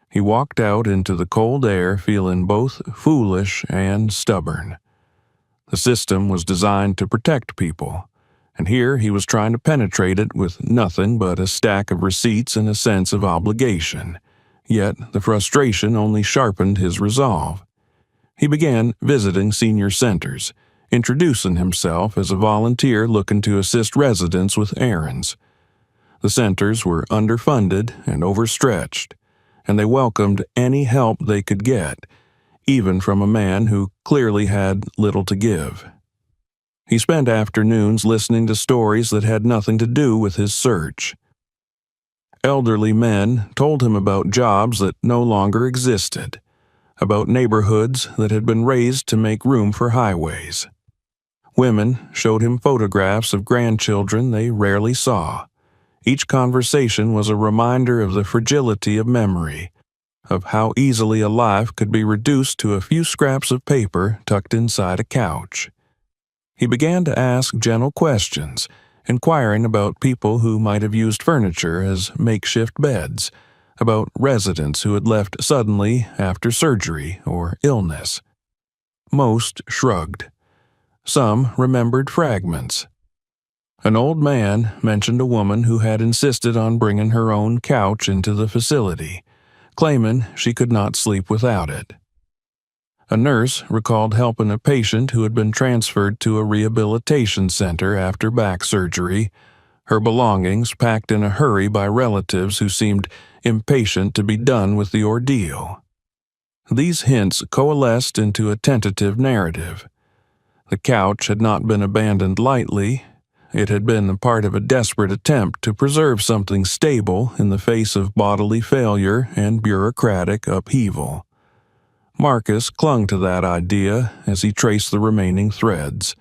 He walked out into the cold air feeling both foolish and stubborn. The system was designed to protect people, and here he was trying to penetrate it with nothing but a stack of receipts and a sense of obligation. Yet the frustration only sharpened his resolve. He began visiting senior centers, introducing himself as a volunteer looking to assist residents with errands. The centers were underfunded and overstretched, and they welcomed any help they could get, even from a man who clearly had little to give. He spent afternoons listening to stories that had nothing to do with his search. Elderly men told him about jobs that no longer existed, about neighborhoods that had been razed to make room for highways. Women showed him photographs of grandchildren they rarely saw. Each conversation was a reminder of the fragility of memory, of how easily a life could be reduced to a few scraps of paper tucked inside a couch. He began to ask gentle questions, inquiring about people who might have used furniture as makeshift beds, about residents who had left suddenly after surgery or illness. Most shrugged. Some remembered fragments. An old man mentioned a woman who had insisted on bringing her own couch into the facility, claiming she could not sleep without it. A nurse recalled helping a patient who had been transferred to a rehabilitation center after back surgery, her belongings packed in a hurry by relatives who seemed impatient to be done with the ordeal. These hints coalesced into a tentative narrative. The couch had not been abandoned lightly. It had been a part of a desperate attempt to preserve something stable in the face of bodily failure and bureaucratic upheaval. Marcus clung to that idea as he traced the remaining threads.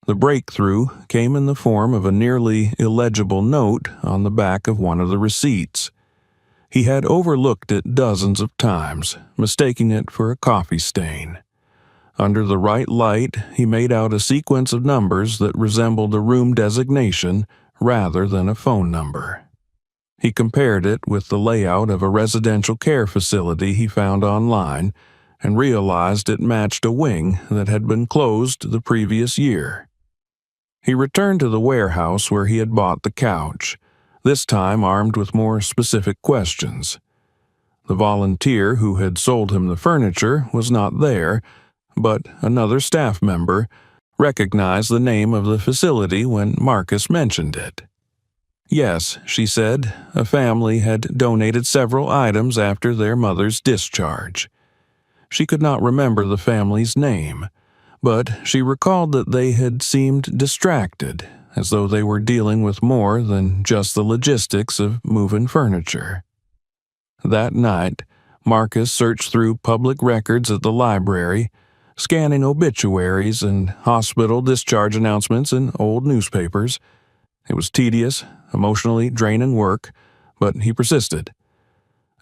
The breakthrough came in the form of a nearly illegible note on the back of one of the receipts. He had overlooked it dozens of times, mistaking it for a coffee stain. Under the right light, he made out a sequence of numbers that resembled a room designation rather than a phone number. He compared it with the layout of a residential care facility he found online and realized it matched a wing that had been closed the previous year. He returned to the warehouse where he had bought the couch, this time armed with more specific questions. The volunteer who had sold him the furniture was not there, but another staff member recognized the name of the facility when Marcus mentioned it. Yes, she said, a family had donated several items after their mother's discharge. She could not remember the family's name, but she recalled that they had seemed distracted, as though they were dealing with more than just the logistics of moving furniture. That night, Marcus searched through public records at the library, scanning obituaries and hospital discharge announcements in old newspapers. It was tedious, emotionally draining work, but he persisted.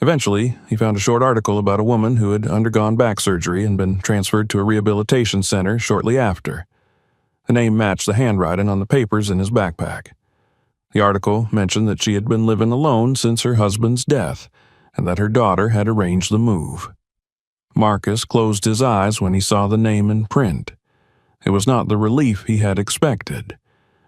Eventually, he found a short article about a woman who had undergone back surgery and been transferred to a rehabilitation center shortly after. The name matched the handwriting on the papers in his backpack. The article mentioned that she had been living alone since her husband's death, and that her daughter had arranged the move. Marcus closed his eyes when he saw the name in print. It was not the relief he had expected.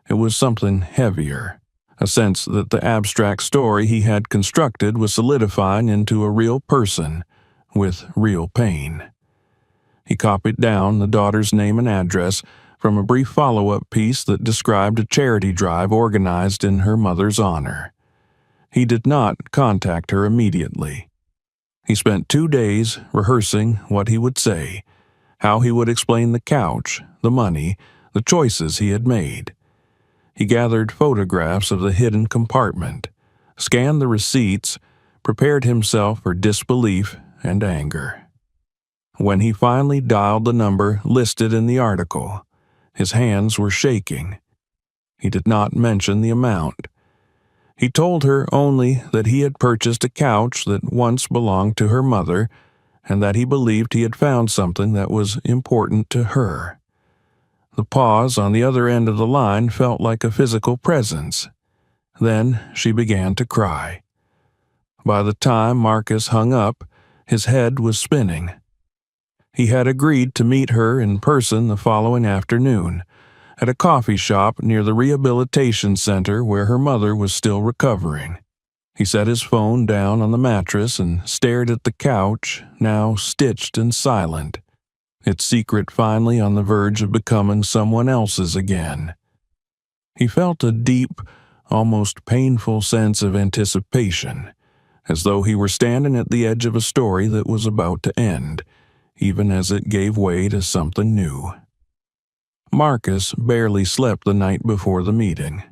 It was something heavier, a sense that the abstract story he had constructed was solidifying into a real person with real pain. He copied down the daughter's name and address from a brief follow-up piece that described a charity drive organized in her mother's honor. He did not contact her immediately. He spent 2 days rehearsing what he would say, how he would explain the couch, the money, the choices he had made. He gathered photographs of the hidden compartment, scanned the receipts, prepared himself for disbelief and anger. When he finally dialed the number listed in the article, his hands were shaking. He did not mention the amount. He told her only that he had purchased a couch that once belonged to her mother and that he believed he had found something that was important to her. The pause on the other end of the line felt like a physical presence. Then she began to cry. By the time Marcus hung up, his head was spinning. He had agreed to meet her in person the following afternoon, at a coffee shop near the rehabilitation center where her mother was still recovering. He set his phone down on the mattress and stared at the couch, now stitched and silent, its secret finally on the verge of becoming someone else's again. He felt a deep, almost painful sense of anticipation, as though he were standing at the edge of a story that was about to end, even as it gave way to something new. Marcus barely slept the night before the meeting.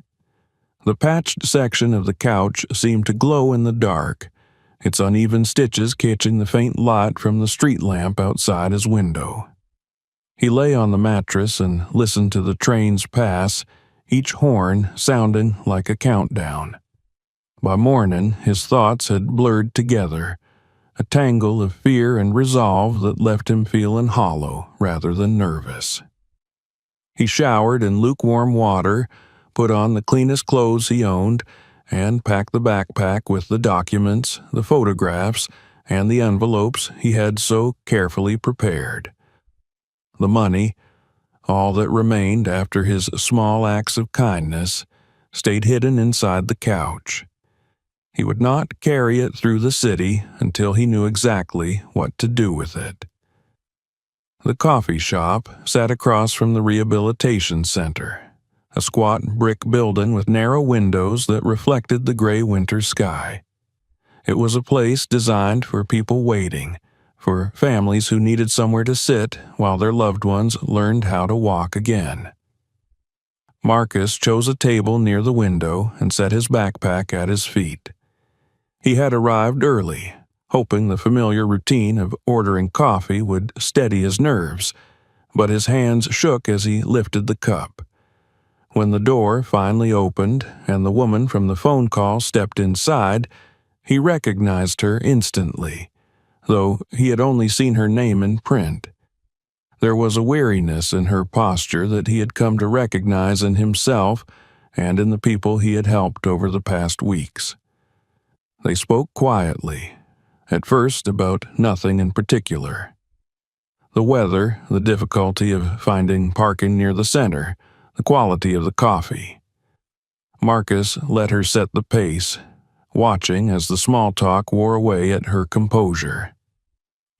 The patched section of the couch seemed to glow in the dark, its uneven stitches catching the faint light from the street lamp outside his window. He lay on the mattress and listened to the trains pass, each horn sounding like a countdown. By morning, his thoughts had blurred together, a tangle of fear and resolve that left him feeling hollow rather than nervous. He showered in lukewarm water, put on the cleanest clothes he owned, and packed the backpack with the documents, the photographs, and the envelopes he had so carefully prepared. The money, all that remained after his small acts of kindness, stayed hidden inside the couch. He would not carry it through the city until he knew exactly what to do with it. The coffee shop sat across from the rehabilitation center, a squat brick building with narrow windows that reflected the gray winter sky. It was a place designed for people waiting, for families who needed somewhere to sit while their loved ones learned how to walk again. Marcus chose a table near the window and set his backpack at his feet. He had arrived early, hoping the familiar routine of ordering coffee would steady his nerves, but his hands shook as he lifted the cup. When the door finally opened and the woman from the phone call stepped inside, he recognized her instantly, though he had only seen her name in print. There was a weariness in her posture that he had come to recognize in himself and in the people he had helped over the past weeks. They spoke quietly, at first about nothing in particular. The weather, the difficulty of finding parking near the center, the quality of the coffee. Marcus let her set the pace, watching as the small talk wore away at her composure.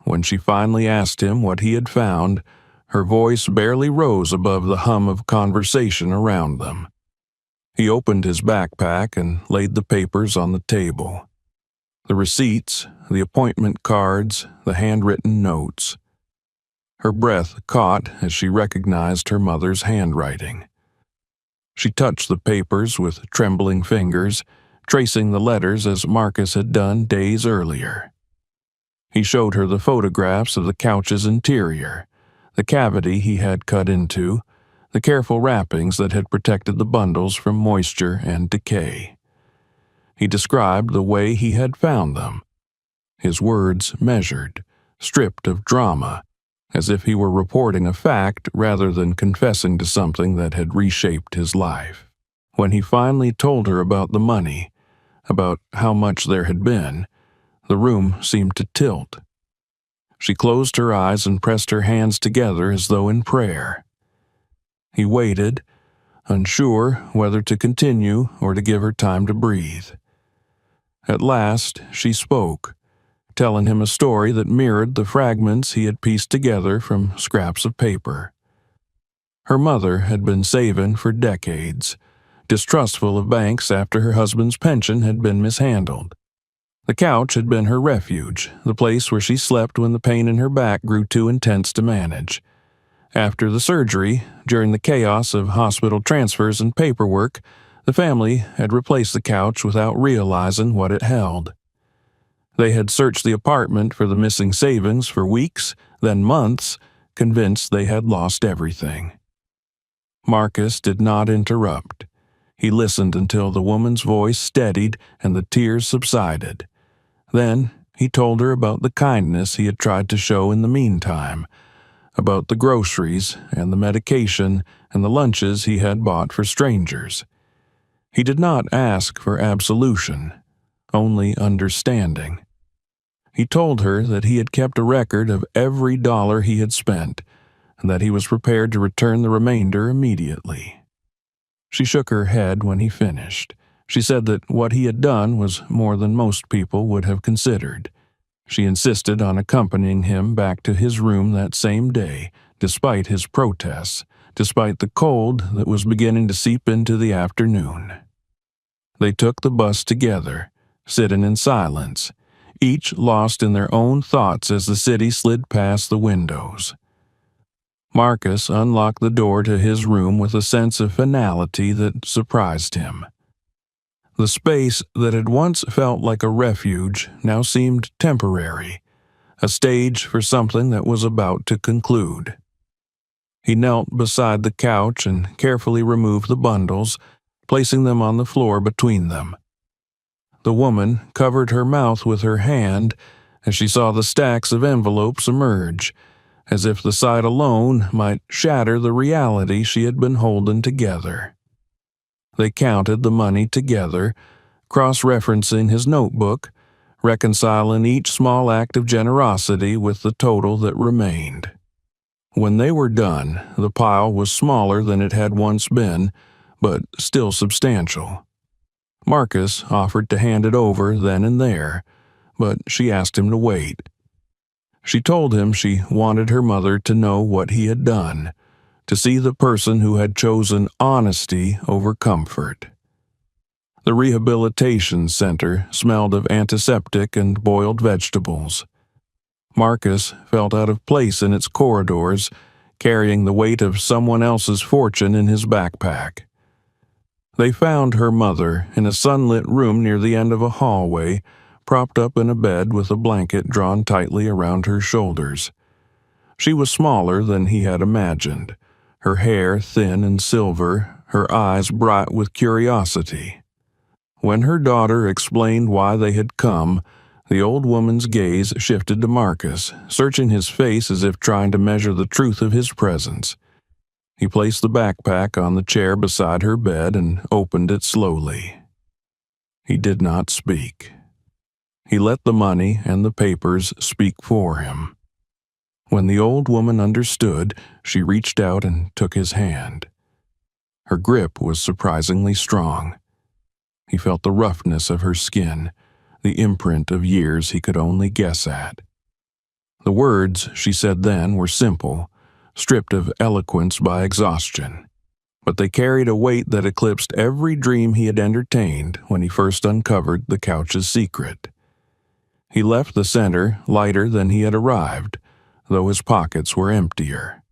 When she finally asked him what he had found, her voice barely rose above the hum of conversation around them. He opened his backpack and laid the papers on the table. The receipts, the appointment cards, the handwritten notes. Her breath caught as she recognized her mother's handwriting. She touched the papers with trembling fingers, tracing the letters as Marcus had done days earlier. He showed her the photographs of the couch's interior, the cavity he had cut into, the careful wrappings that had protected the bundles from moisture and decay. He described the way he had found them, his words measured, stripped of drama, as if he were reporting a fact rather than confessing to something that had reshaped his life. When he finally told her about the money, about how much there had been, the room seemed to tilt. She closed her eyes and pressed her hands together as though in prayer. He waited, unsure whether to continue or to give her time to breathe. At last, she spoke, telling him a story that mirrored the fragments he had pieced together from scraps of paper. Her mother had been saving for decades, distrustful of banks after her husband's pension had been mishandled. The couch had been her refuge, the place where she slept when the pain in her back grew too intense to manage. After the surgery, during the chaos of hospital transfers and paperwork, the family had replaced the couch without realizing what it held. They had searched the apartment for the missing savings for weeks, then months, convinced they had lost everything. Marcus did not interrupt. He listened until the woman's voice steadied and the tears subsided. Then he told her about the kindness he had tried to show in the meantime, about the groceries and the medication and the lunches he had bought for strangers. He did not ask for absolution, only understanding. He told her that he had kept a record of every dollar he had spent, and that he was prepared to return the remainder immediately. She shook her head when he finished. She said that what he had done was more than most people would have considered. She insisted on accompanying him back to his room that same day, despite his protests, despite the cold that was beginning to seep into the afternoon. They took the bus together, sitting in silence, each lost in their own thoughts as the city slid past the windows. Marcus unlocked the door to his room with a sense of finality that surprised him. The space that had once felt like a refuge now seemed temporary, a stage for something that was about to conclude. He knelt beside the couch and carefully removed the bundles, placing them on the floor between them. The woman covered her mouth with her hand as she saw the stacks of envelopes emerge, as if the sight alone might shatter the reality she had been holding together. They counted the money together, cross-referencing his notebook, reconciling each small act of generosity with the total that remained. When they were done, the pile was smaller than it had once been, but still substantial. Marcus offered to hand it over then and there, but she asked him to wait. She told him she wanted her mother to know what he had done, to see the person who had chosen honesty over comfort. The rehabilitation center smelled of antiseptic and boiled vegetables. Marcus felt out of place in its corridors, carrying the weight of someone else's fortune in his backpack. They found her mother in a sunlit room near the end of a hallway, propped up in a bed with a blanket drawn tightly around her shoulders. She was smaller than he had imagined, her hair thin and silver, her eyes bright with curiosity. When her daughter explained why they had come, the old woman's gaze shifted to Marcus, searching his face as if trying to measure the truth of his presence. He placed the backpack on the chair beside her bed and opened it slowly. He did not speak. He let the money and the papers speak for him. When the old woman understood, she reached out and took his hand. Her grip was surprisingly strong. He felt the roughness of her skin, the imprint of years he could only guess at. The words she said then were simple, stripped of eloquence by exhaustion, but they carried a weight that eclipsed every dream he had entertained when he first uncovered the couch's secret. He left the center lighter than he had arrived, though his pockets were emptier.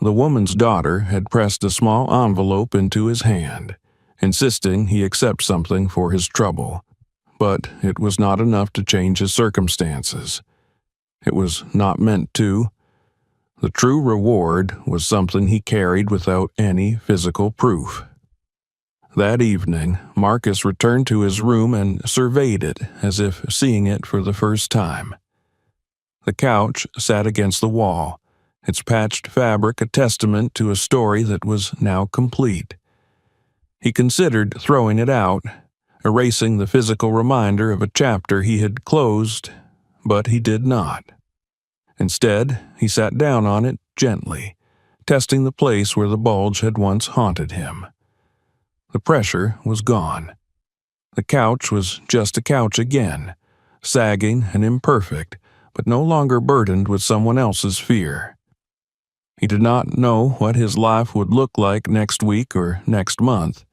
The woman's daughter had pressed a small envelope into his hand, insisting he accept something for his trouble, but it was not enough to change his circumstances. It was not meant to. The true reward was something he carried without any physical proof. That evening, Marcus returned to his room and surveyed it as if seeing it for the first time. The couch sat against the wall, its patched fabric a testament to a story that was now complete. He considered throwing it out, erasing the physical reminder of a chapter he had closed, but he did not. Instead, he sat down on it gently, testing the place where the bulge had once haunted him. The pressure was gone. The couch was just a couch again, sagging and imperfect, but no longer burdened with someone else's fear. He did not know what his life would look like next week or next month.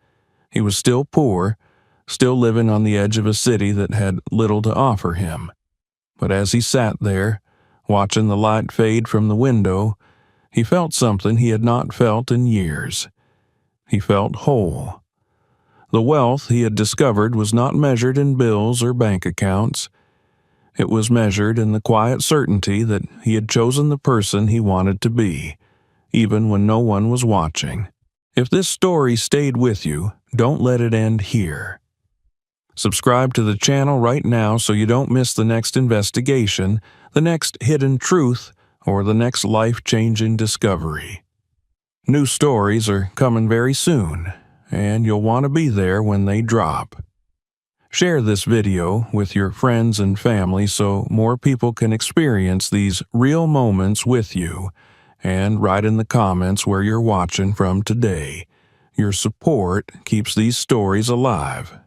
He was still poor, still living on the edge of a city that had little to offer him. But as he sat there, watching the light fade from the window, he felt something he had not felt in years. He felt whole. The wealth he had discovered was not measured in bills or bank accounts. It was measured in the quiet certainty that he had chosen the person he wanted to be, even when no one was watching. If this story stayed with you, don't let it end here. Subscribe to the channel right now so you don't miss the next investigation, the next hidden truth, or the next life-changing discovery. New stories are coming very soon, and you'll want to be there when they drop. Share this video with your friends and family so more people can experience these real moments with you, and write in the comments where you're watching from today. Your support keeps these stories alive.